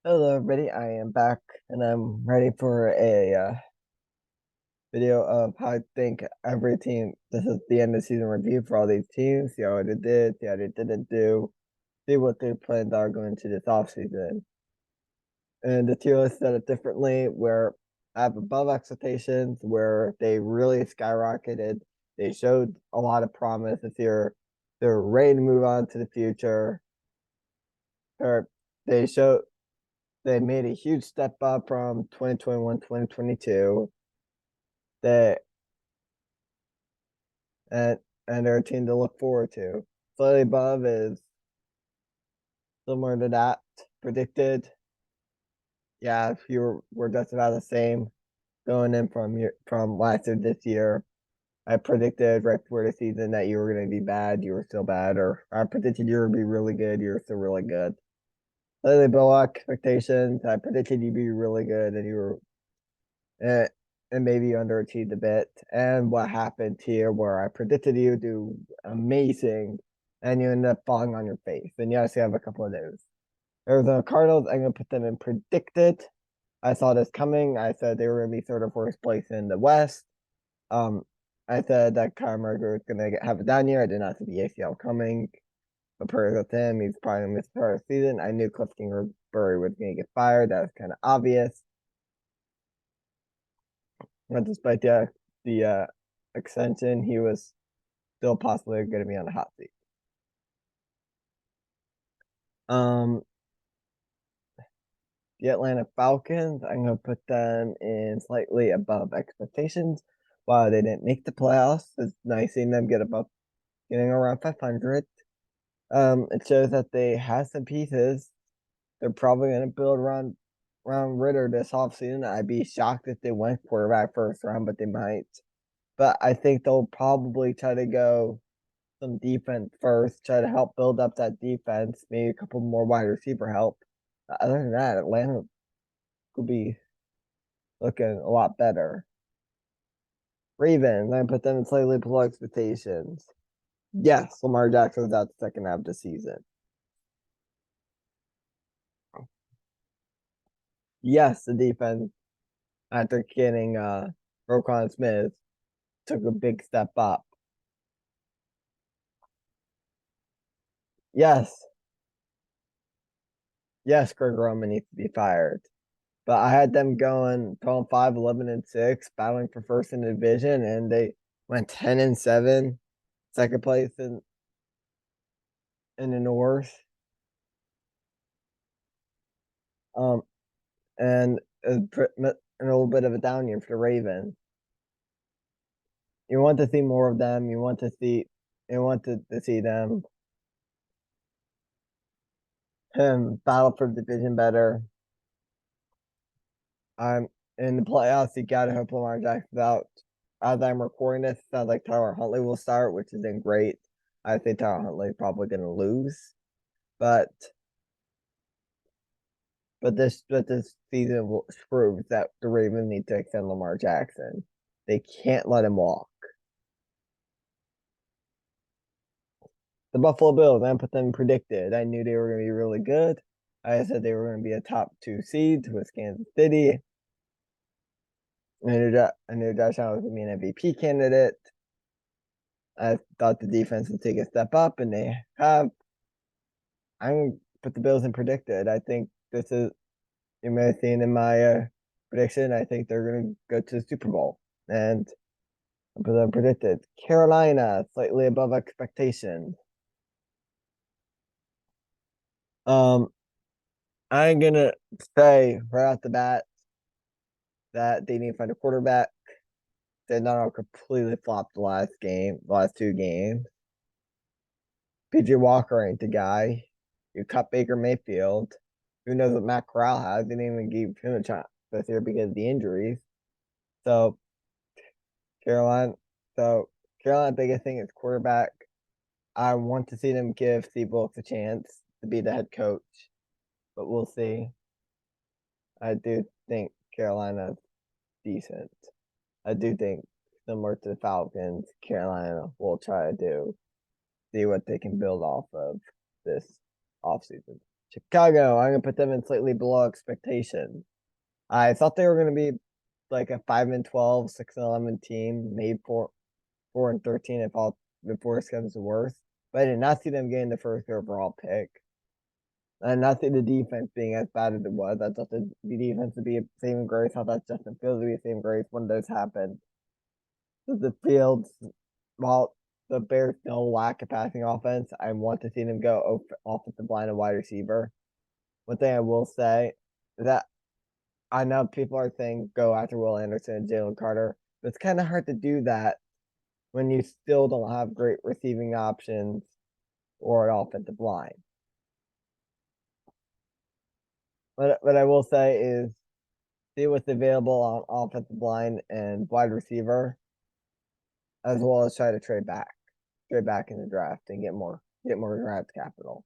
Hello, everybody. I am back and I'm ready for a video of how I think every team. This is the end of season review for all these teams. See how they did, see how they didn't do, see what their plans are going into this offseason. And the tier list said it differently, where I have above expectations, where they really skyrocketed. They showed a lot of promise this year. They're ready to move on to the future. Or they showed they made a huge step up from 2021, 2022. They and and they're a team to look forward to. Slightly above is similar to that predicted. Yeah, we're just about the same going in from last year this year. I predicted right before the season that you were going to be bad, you were still bad, or I predicted you would be really good, you were still really good. Slightly below expectations, I predicted you'd be really good, and you were and, and maybe underachieved a bit. And what happened here, where I predicted you do amazing, and you end up falling on your face. And yes, you have a couple of those. Arizona Cardinals, I'm gonna put them in predicted. I saw this coming. I said they were gonna be third or fourth place in the West. Um, I said that Kyle Murray was gonna have a down year. I did not see the ACL coming. But per with him, he's probably gonna miss part of the season. I knew Cliff Kingsbury was gonna get fired. That was kind of obvious. But despite the extension, he was still possibly going to be on the hot seat. Um, the Atlanta Falcons, I'm going to put them in slightly above expectations. While they didn't make the playoffs, it's nice seeing them getting around 500. It shows that they have some pieces. They're probably going to build around Ritter this offseason. I'd be shocked if they went quarterback first round, but they might. But I think they'll probably try to go some defense first, try to help build up that defense, maybe a couple more wide receiver help. Other than that, Atlanta could be looking a lot better. Ravens, I put them in slightly below expectations. Yes, Lamar Jackson was out the second half of the season. Yes, the defense, after getting Roquan Smith, took a big step up. Yes, yes, Greg Roman needs to be fired. But I had them going 12-5, 11-6, battling for first in the division, and they went 10-7, second place in the North. Um, and a little bit of a down year for the Ravens. You want to see more of them. You want to see them battle for the division better. I'm in the playoffs. You gotta hope Lamar Jackson's out. As I'm recording this, it sounds like Tyler Huntley will start, which isn't great. I think Tyler Huntley is probably going to lose, but this season will prove that the Ravens need to extend Lamar Jackson. They can't let him walk. The Buffalo Bills, I put them predicted. I knew they were going to be really good. I said they were going to be a top 2 seed with Kansas City. I knew Josh Allen was going to be an MVP candidate. I thought the defense would take a step up, and they have. I'm going to put the Bills in predicted. I think this is, you may have seen in my prediction, I think they're going to go to the Super Bowl. And I put them predicted. Carolina, slightly above expectations. Um, I'm gonna say right off the bat that they need to find a quarterback. They not all completely flopped the last 2 games. PJ Walker ain't the guy. You cut Baker Mayfield. Who knows what Matt Corral has? They didn't even give him a chance this year because of the injuries. So Carolina, so Carolina, biggest thing is quarterback. I want to see them give Steve Wilks a chance to be the head coach, but we'll see. I do think Carolina's decent. I do think similar to the Falcons, Carolina will try to see what they can build off of this offseason. Chicago, I'm gonna put them in slightly below expectations. I thought they were gonna be like a 5-12, 6-11 team, maybe 4-13 if all the four comes to worse. But I did not see them getting the first overall pick. And not see the defense being as bad as it was. I thought the defense would be a saving grace. I thought Justin Fields would be a saving grace. When those happened, the Fields, while the Bears don't lack a passing offense, I want to see them go offensive line and wide receiver. One thing I will say is that I know people are saying go after Will Anderson and Jalen Carter, but it's kind of hard to do that when you still don't have great receiving options or an offensive line. What I will say is see what's available on offensive line and wide receiver, as well as try to trade back in the draft and get more draft capital.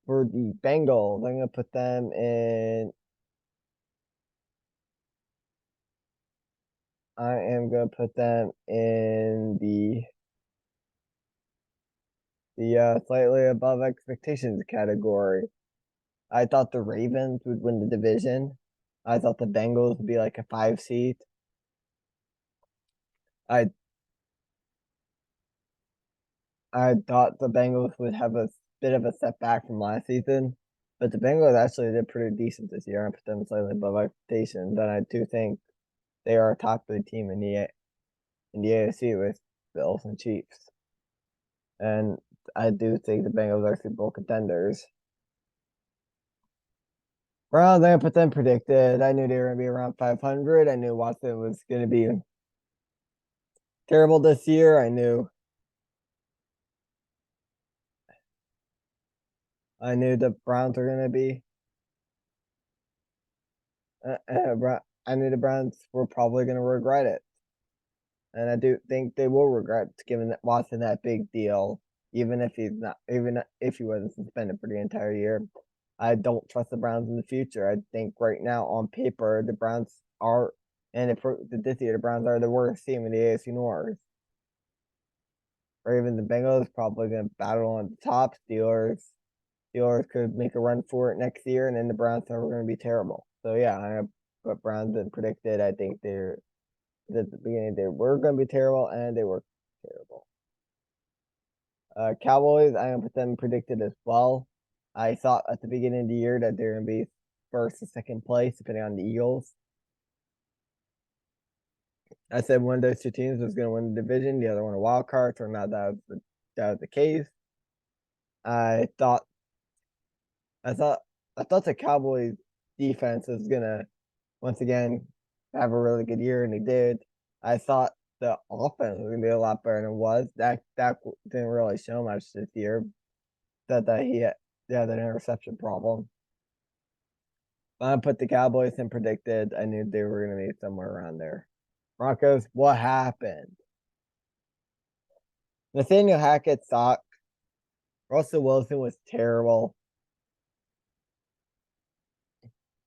For the Bengals, I'm gonna put them in. I am gonna put them in the slightly above expectations category. I thought the Ravens would win the division. I thought the Bengals would be like a 5 seed. I I thought the Bengals would have a bit of a setback from last season, but the Bengals actually did pretty decent this year. I put them slightly above expectations, and I do think they are a top three team in the AFC with Bills and Chiefs. And I do think the Bengals are Super Bowl contenders. Browns, I put them predicted. I knew they were going to be around 500. I knew Watson was going to be terrible this year. I knew the Browns were going to be. I knew the Browns were probably going to regret it, and I do think they will regret giving Watson that big deal, even if he wasn't suspended for the entire year. I don't trust the Browns in the future. I think right now, on paper, the Browns are, and if this year the Browns are the worst team in the AFC North. Or even the Bengals probably going to battle on the top. Steelers could make a run for it next year, and then the Browns are going to be terrible. So yeah, I put Browns and predicted. I think they're at the beginning they were going to be terrible, and they were terrible. Cowboys, I put them predicted as well. I thought at the beginning of the year that they're going to be first or second place, depending on the Eagles. I said one of those two teams was going to win the division, the other one a wild card. Turned out that was the case. I thought I thought I thought the Cowboys defense was gonna once again have a really good year, and they did. I thought the offense was gonna be a lot better than it was. That didn't really show much this year. That he had an interception problem. But I put the Cowboys and predicted I knew they were gonna be somewhere around there. Broncos, what happened? Nathaniel Hackett sucked. Russell Wilson was terrible.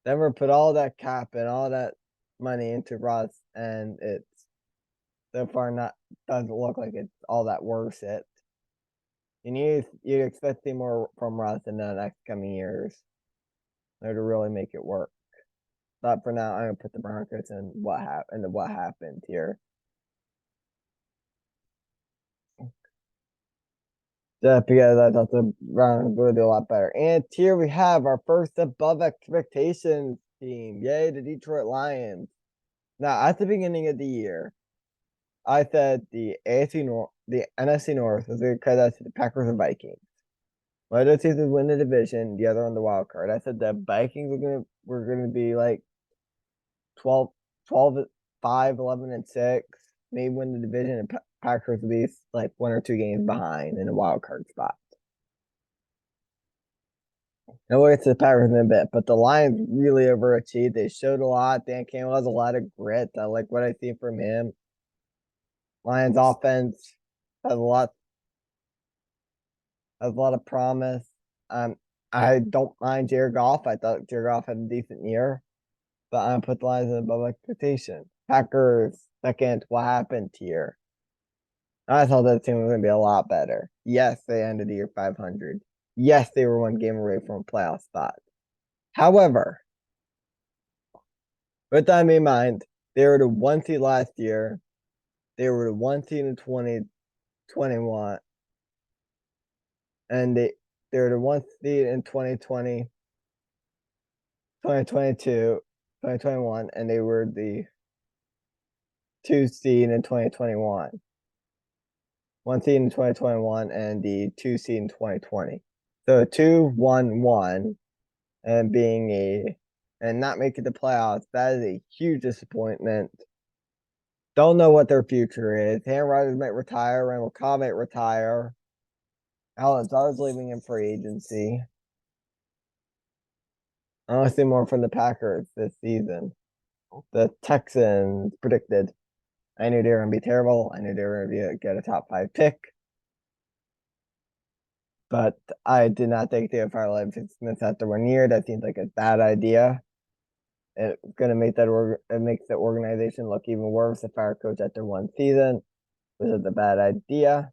Denver put all that cap and all that money into Russ, and it's so far not doesn't look like it's all that worth it. You expect to see more from Russ in the next coming years to really make it work. But for now, I'm gonna put the Broncos in what happened here. Just because I thought the Broncos would do a lot better. And here we have our first above expectations team. Yay, the Detroit Lions. Now, at the beginning of the year, I said the NFC North was going to cut out to the Packers and Vikings. One of those teams would win the division, the other on the wild card. I said the Vikings were gonna be like 12, 12, 5, 11, and 6, maybe win the division, and Packers would be like 1 or 2 games behind in a wild card spot. And we'll get to the Packers in a bit, but the Lions really overachieved. They showed a lot. Dan Campbell has a lot of grit. I like what I see from him. Lions offense has a lot of promise. Um, I don't mind Jared Goff. I thought Jared Goff had a decent year, but I put the Lions above expectation. Packers second. What happened here? I thought that team was going to be a lot better. Yes, they ended the year 500. Yes, they were one game away from a playoff spot. However, with that in mind, they were the 1 seed last year. They were the 1 seed in 2021, and they were the 1 seed in 2020, 2022, 2021, and they were the 2 seed in 2021. 1 seed in 2021 and the 2 seed in 2020. So 2-1-1 and being and not making the playoffs, that is a huge disappointment. Don't know what their future is. Aaron Rodgers might retire, Randall Cobb might retire. Alan Lazard's leaving in free agency. I want to see more from the Packers this season. The Texans predicted. I knew they were going to be terrible. I knew they were going to get a top 5 pick. But I did not think they would fire Levi Smith after 1 year. That seems like a bad idea. It's going to make it makes the organization look even worse to fire coach after 1 season, which is a bad idea.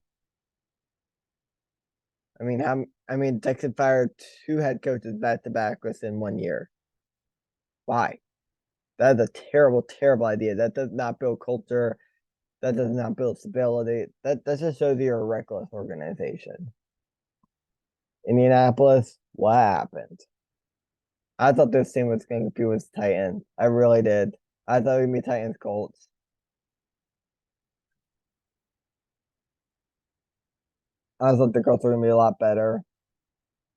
Texas fired 2 head coaches back to back within 1 year. Why? That is a terrible, terrible idea. That does not build culture. That does not build stability. That just shows you're a reckless organization. Indianapolis, what happened? I thought this team was going to compete with Titans. I really did. I thought it would be Titans Colts. I thought the Colts were going to be a lot better.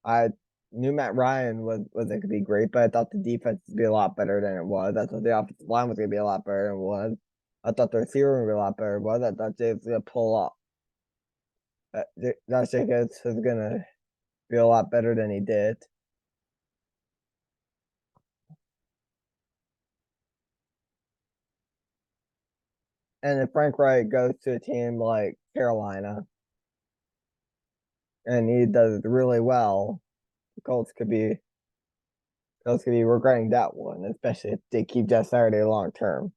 I knew Matt Ryan was going to be great, but I thought the defense would be a lot better than it was. I thought the offensive line was going to be a lot better than it was. I thought the receiver would be a lot better than it was. I thought James was going to pull up. Josh Jacobs was going to be a lot better than he did. And if Frank Wright goes to a team like Carolina and he does really well, the Colts could be regretting that one, especially if they keep Jeff Saturday long term.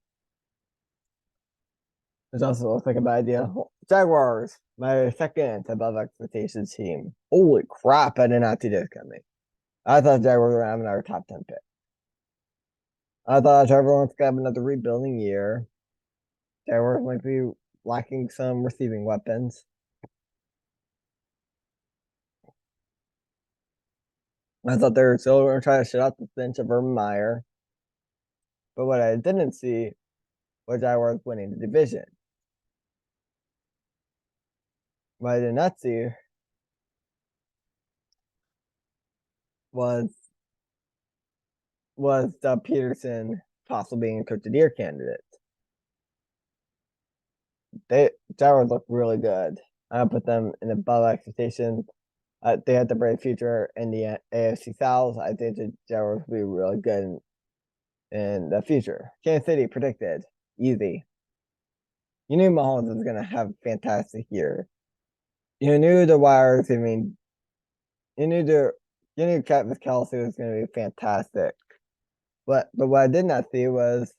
Which also looks like a bad idea. Jaguars, my second above expectations team. Holy crap, I did not see this coming. I thought Jaguars were going to have another top 10 pick. I thought Trevor Lawrence could have another rebuilding year. Jaguars might be lacking some receiving weapons. I thought they were still going to try to shut out the stench of Urban Meyer. But what I didn't see was Jaguars winning the division. What I did not see was Doug Peterson possibly being a coach of the year candidate. Jaguars look really good. I put them in above expectations. They had the bright future in the AFC South. I think the Jaguars will be really good in the future. Kansas City predicted easy. You knew Mahomes was going to have a fantastic year. You knew the Wires. You knew Travis Kelce was going to be fantastic. But what I did not see was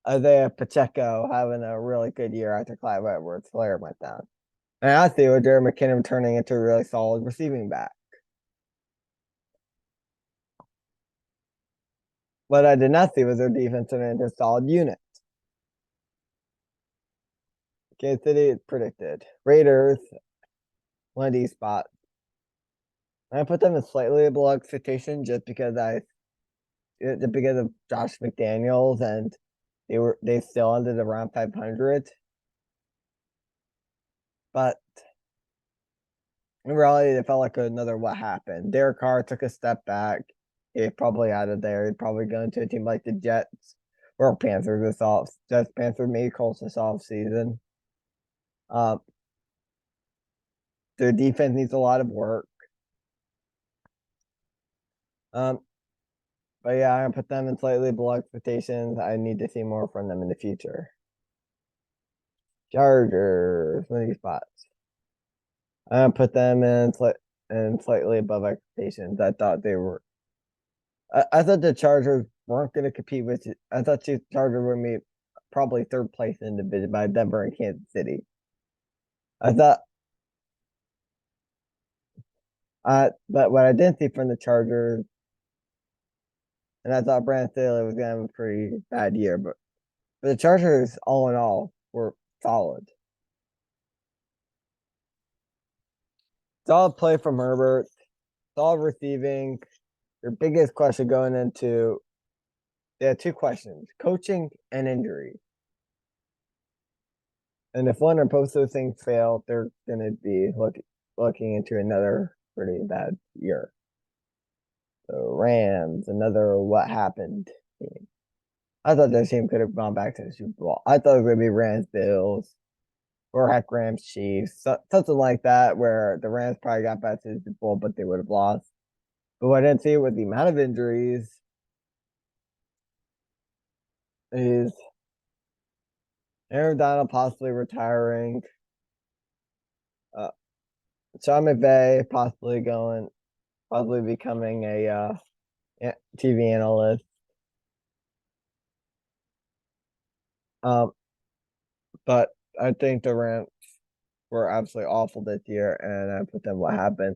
Isaiah Pacheco having a really good year after Clyde Edwards-Helaire went down. And I see with Jared McKinnon turning into a really solid receiving back. What I did not see was their defense turning into a solid unit. Kansas City predicted. Raiders, one of these spots. I put them in slightly below expectation just because of Josh McDaniels and they still ended around 500. But in reality, it felt like another what happened. Derek Carr took a step back. He's probably out of there. He's probably going to a team like the Jets or Panthers this off. Jets, Panthers, maybe Colts this off season. Their defense needs a lot of work. But yeah, I'm gonna put them in slightly below expectations. I need to see more from them in the future. Chargers, one of these spots. I'm gonna put them in slightly above expectations. I thought they were. I thought the Chargers weren't going to compete with. I thought the Chargers would be probably third place in the division by Denver and Kansas City. I thought But what I didn't see from the Chargers, and I thought Brandon Staley was gonna have a pretty bad year, but the Chargers, all in all, were solid. Solid play from Herbert, solid receiving. Your biggest question going into they had two questions: coaching and injury. And if one or both of those things fail, they're going to be looking into another pretty bad year. The Rams, another what happened team. I thought this team could have gone back to the Super Bowl. I thought it was going to be Rams, Bills, or heck, Rams, Chiefs, something like that, where the Rams probably got back to the Super Bowl, but they would have lost. But what I didn't see with the amount of injuries is Aaron Donald possibly retiring, uh, Sean McVay possibly becoming a TV analyst. Um, but I think the Rams were absolutely awful this year, and I put them what happened.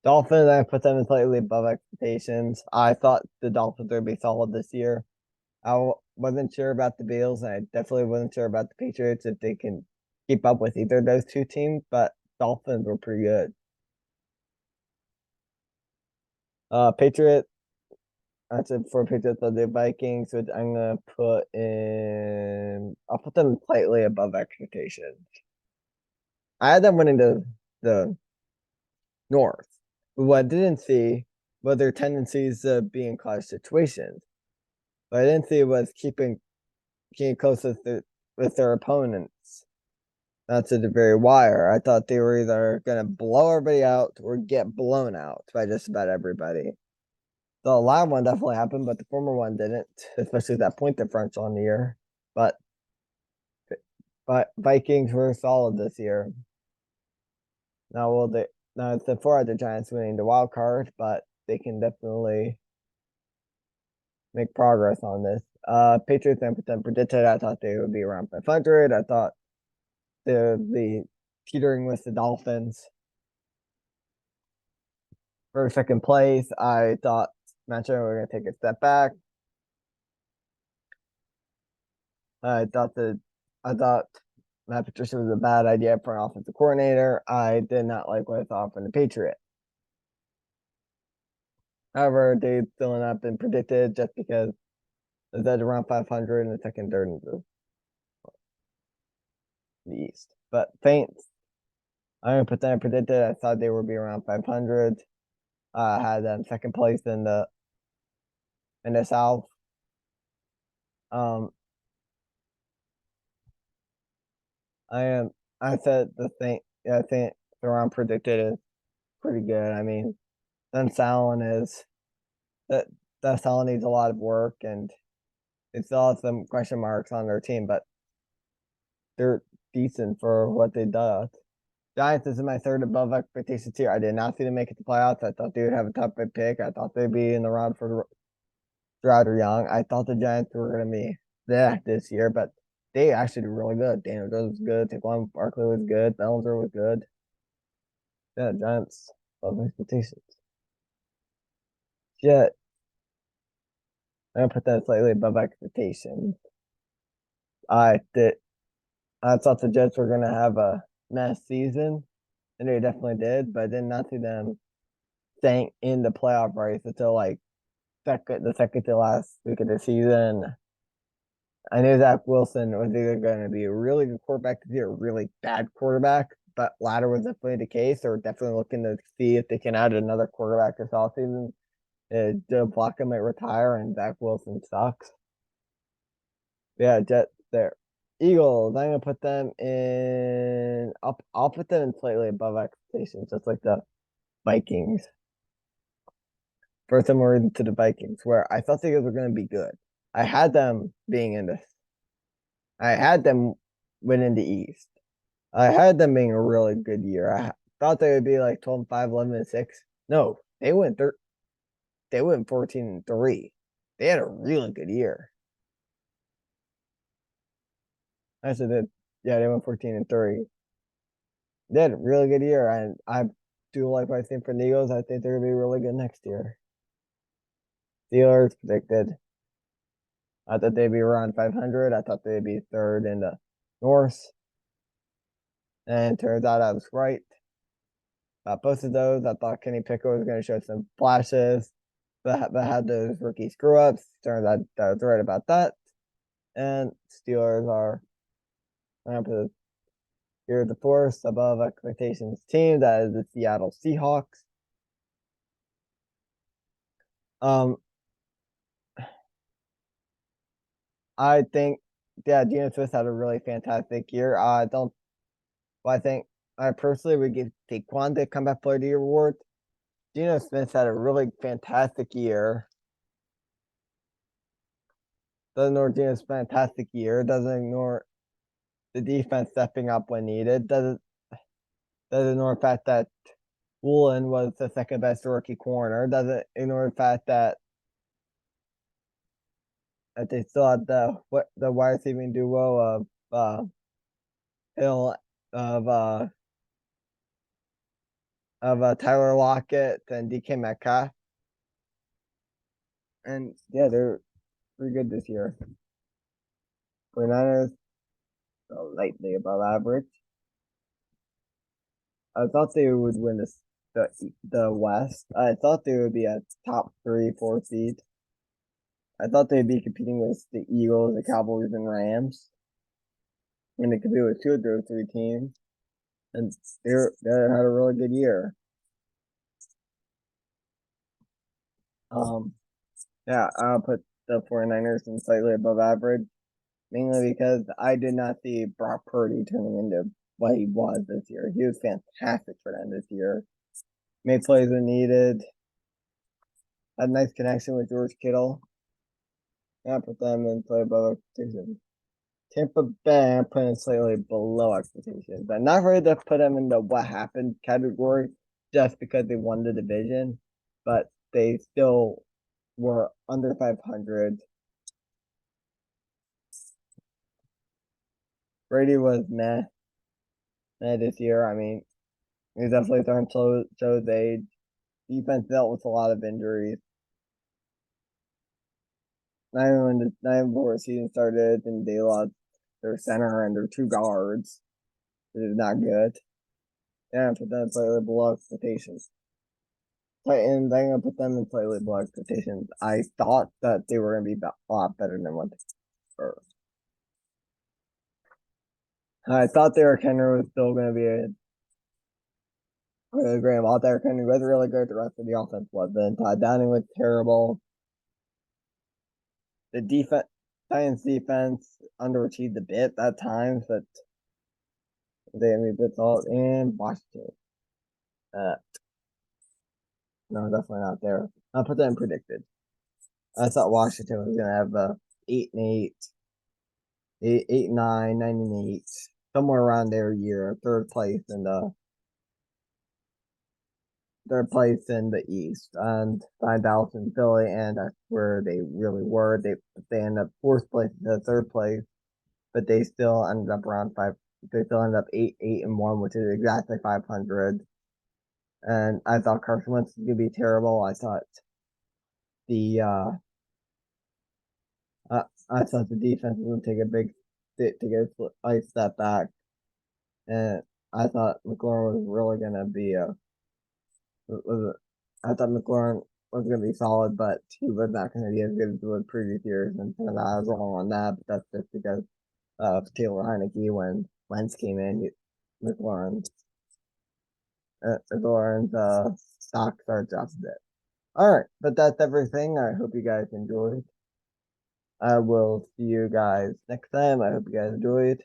Dolphins, I put them slightly above expectations. I thought the Dolphins would be solid this year. Wasn't sure about the Bills, and I definitely wasn't sure about the Patriots if they can keep up with either of those two teams, but Dolphins were pretty good. Patriots, I said for Patriots of the Vikings, which I'm gonna I'll put them slightly above expectations. I had them winning the North, but what I didn't see was their tendencies to be in clutch situations. What I didn't see was keeping close with their opponents, not to the very wire. I thought they were either gonna blow everybody out or get blown out by just about everybody. The latter one definitely happened, but the former one didn't, especially that point differential on the year. But Vikings were solid this year. Now will they? Now it's the four other Giants winning the wild card, but they can definitely make progress on this. Patriots and predicted. I thought they would be around 500. I thought the teetering with the Dolphins for second place. I thought Manchester were going to take a step back. I thought Matt Patricia was a bad idea for an offensive coordinator. I did not like what I saw from the Patriots. However, they still not been predicted just because it's at around 500 in the second, third, in the East. But Saints, I'm gonna put them predicted. I thought they would be around 500. I had them second place in the South. Um, I am. I said the thing. Yeah, I think the round predicted is pretty good. I mean, then Salon is that Salon needs a lot of work, and it still has some question marks on their team, but they're decent for what they did. Giants is my third above expectations here. I did not see them make it to playoffs. I thought they would have a top 5 pick. I thought they'd be in the round for Stroud or Young. I thought the Giants were going to be there this year, but they actually did really good. Daniel Jones was good. Saquon Barkley was good. Bellinger was good. Yeah, Giants above expectations. Yeah, I'm gonna put that slightly above expectations. I did. I thought the Jets were gonna have a mess season, and they definitely did, but I did not see them staying in the playoff race until like the second to last week of the season. I knew Zach Wilson was either going to be a really good quarterback to be a really bad quarterback, but latter was definitely the case. They're definitely looking to see if they can add another quarterback this offseason. Joe Flacco might retire, and Zach Wilson sucks. Yeah, Jets there. Eagles, I'm gonna put them in. I'll put them in slightly above expectations, just like the Vikings. For similar reason to the Vikings, where I thought the Eagles were gonna be good. I had them being in this. I had them winning the East. I had them being a really good year. I thought they would be like 12-5, 11-6. No, they went 14-3. They had a really good year. I said that, yeah, they went 14-3. They had a really good year, and do like my thing for the Eagles. I think they're gonna be really good next year. Steelers predicted. I thought they'd be around 500. I thought they'd be third in the North. And turns out I was right. Both of those, I thought Kenny Pickett was going to show some flashes, but had those rookie screw ups. Turns out I was right about that. And Steelers are here the fourth above expectations team. That is the Seattle Seahawks. I think, yeah, Geno Smith had a really fantastic year. I don't. Well, I think I personally would give Saquon the comeback player of the year award. Geno Smith had a really fantastic year. Doesn't ignore Geno's fantastic year. Doesn't ignore the defense stepping up when needed. Doesn't ignore the fact that Woolen was the second best rookie corner. Doesn't ignore the fact that they still had the wide receiving duo of Hill of Tyler Lockett and DK Metcalf. And yeah, they're pretty good this year. 49ers slightly above average. I thought they would win the West. I thought they would be a top 3, 4 seed. I thought they'd be competing with the Eagles, the Cowboys, and Rams. And they compete with 2 of those 3 teams. And they had a really good year. Yeah, I'll put the 49ers in slightly above average. Mainly because I did not see Brock Purdy turning into what he was this year. He was fantastic for them this year. Made plays when needed. Had a nice connection with George Kittle. I put them in slightly above expectations. Tampa Bay, I put in slightly below expectations. I'm not ready to put them in the what happened category just because they won the division, but they still were under 500. Brady was meh this year. I mean, he's definitely starting to show his age. Defense dealt with a lot of injuries. Not even before the season started, and they lost their center and their 2 guards. It is not good. Yeah, put them slightly below expectations. Titans, I'm gonna put them in slightly below expectations. I thought that they were gonna be a lot better than what they were. I thought Derrick Henry was still gonna be a really great. While Derrick Henry was really good, the rest of the offense wasn't. Todd Downing was terrible. The defense, Titans defense underachieved a bit at times, but they had me bits all in Washington. Uh, no, definitely not there. I'll put that in predicted. I thought Washington was gonna have 8-8, 8-9, 9-8, somewhere around their year, third place in the East, and behind Dallas and Philly, and that's where they really were. They ended up fourth place to third place, but they still ended up around 5. They still ended up 8-1, which is exactly 500. And I thought Carson Wentz was gonna be terrible. The uh, I thought the defense was gonna take a a step back, and I thought McLaurin was really gonna be I thought McLaurin was going to be solid, but he was not going to be as good as the previous years. And I was wrong on that, but that's just because of Taylor Heineke when Wentz came in. McLaurin's stock started off a bit. All right, but that's everything. I hope you guys enjoyed. I will see you guys next time. I hope you guys enjoyed.